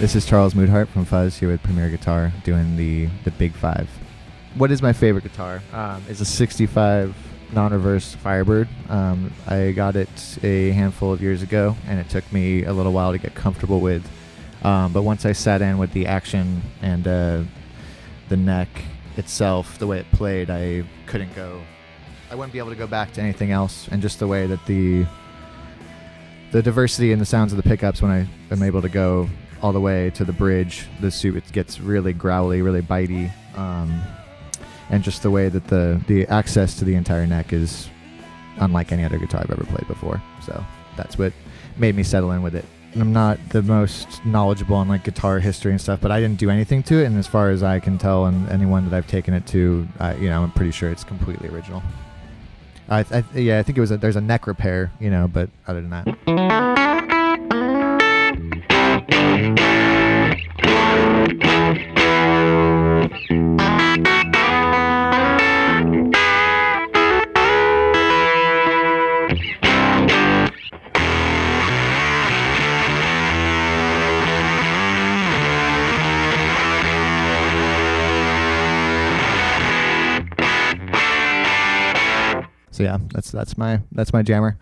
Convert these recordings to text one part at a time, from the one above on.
This is Charles Moothart from Fuzz here with Premier Guitar doing the Big Five. What is my favorite guitar? It's a 65 non-reverse Firebird. I got it a handful of years ago, and it took me a little while to get comfortable with. But once I sat in with the action and the neck itself, the way it played, I wouldn't be able to go back to anything else. And just the way that the diversity in the sounds of the pickups, when I am able to go all the way to the bridge, the suit, it gets really growly, really bitey, and just the way that the access to the entire neck is unlike any other guitar I've ever played before. So that's what made me settle in with it. I'm not the most knowledgeable on like guitar history and stuff, but I didn't do anything to it, and as far as I can tell, and anyone that I've taken it to, I'm pretty sure it's completely original. I think it was there's a neck repair, but other than that. So yeah, that's my jammer.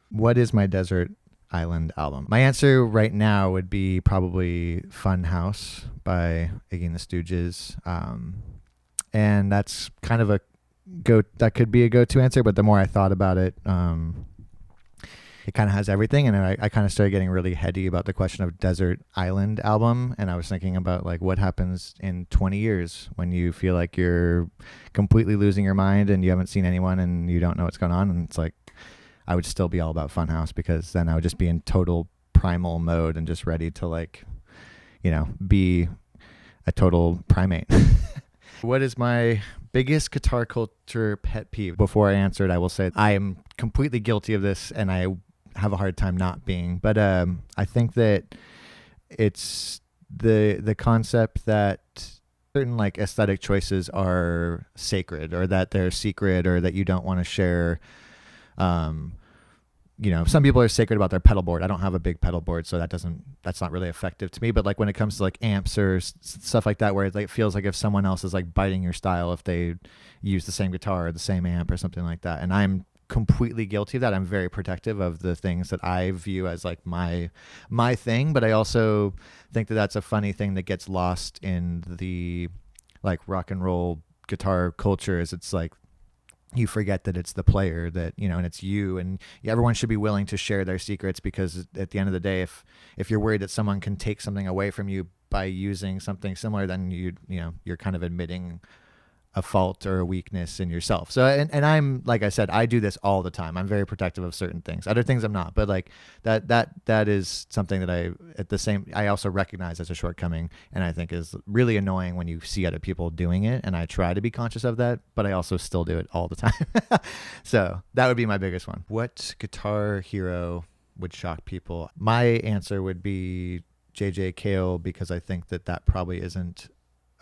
What is my desert island album? My answer right now would be probably Fun House by Iggy and the Stooges. And that's kind of that could be a go-to answer, but the more I thought about it, it kind of has everything, and I kind of started getting really heady about the question of desert island album, and I was thinking about like what happens in 20 years when you feel like you're completely losing your mind and you haven't seen anyone and you don't know what's going on, and it's like I would still be all about Funhouse, because then I would just be in total primal mode and just ready to be a total primate. What is my biggest guitar culture pet peeve? Before I answer it, I will say I am completely guilty of this, and I have a hard time not being. But I think that it's the concept that certain like aesthetic choices are sacred, or that they're secret, or that you don't want to share. Some people are sacred about their pedal board. I don't have a big pedal board, so that's not really effective to me. But like when it comes to like amps or stuff like that, where it feels like if someone else is like biting your style, if they use the same guitar or the same amp or something like that. And I'm completely guilty of that. I'm very protective of the things that I view as like my thing. But I also think that that's a funny thing that gets lost in the like rock and roll guitar culture, is it's like you forget that it's the player that, and it's you, and everyone should be willing to share their secrets, because at the end of the day, if you're worried that someone can take something away from you by using something similar, then you're kind of admitting a fault or a weakness in yourself. So, and I'm, like I said, I do this all the time. I'm very protective of certain things. Other things I'm not, but like that is something that I also recognize as a shortcoming, and I think is really annoying when you see other people doing it. And I try to be conscious of that, but I also still do it all the time. So that would be my biggest one. What guitar hero would shock people? My answer would be Cale, because I think that probably isn't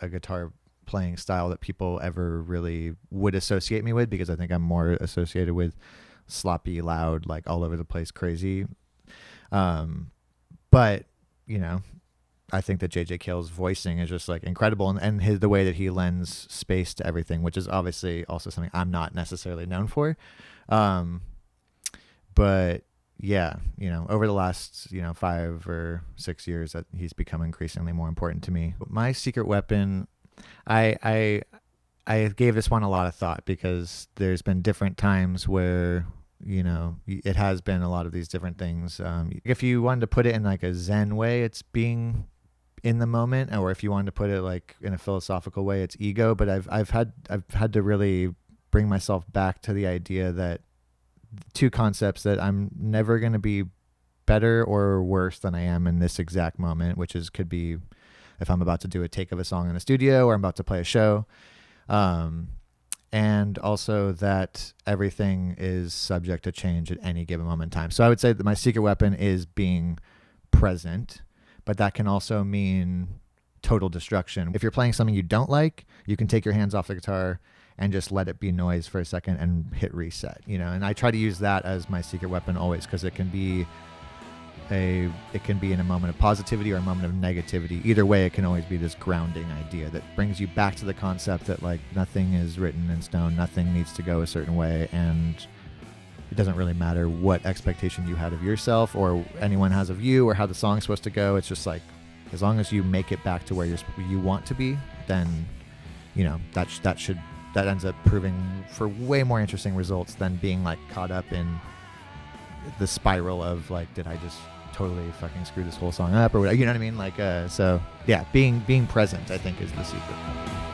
a guitar playing style that people ever really would associate me with, because I think I'm more associated with sloppy, loud, like all over the place, crazy. But I think that Cale's voicing is just like incredible, and the way that he lends space to everything, which is obviously also something I'm not necessarily known for. But yeah, over the last 5 or 6 years, that he's become increasingly more important to me. My secret weapon, I gave this one a lot of thought, because there's been different times where it has been a lot of these different things. If you wanted to put it in like a Zen way, it's being in the moment, or if you wanted to put it like in a philosophical way, it's ego. But I've had to really bring myself back to the idea that two concepts: that I'm never going to be better or worse than I am in this exact moment, which could be if I'm about to do a take of a song in the studio, or I'm about to play a show. And also that everything is subject to change at any given moment in time. So I would say that my secret weapon is being present, but that can also mean total destruction. If you're playing something you don't like, you can take your hands off the guitar and just let it be noise for a second and hit reset, and I try to use that as my secret weapon always, because it can be it can be in a moment of positivity or a moment of negativity. Either way, it can always be this grounding idea that brings you back to the concept that like nothing is written in stone, nothing needs to go a certain way, and it doesn't really matter what expectation you had of yourself or anyone has of you or how the song's supposed to go. It's just like, as long as you make it back to where you want to be, then that ends up proving for way more interesting results than being like caught up in the spiral of like, did I just totally fucking screw this whole song up or whatever, you know what I mean? Like, so yeah, being present, I think, is the secret.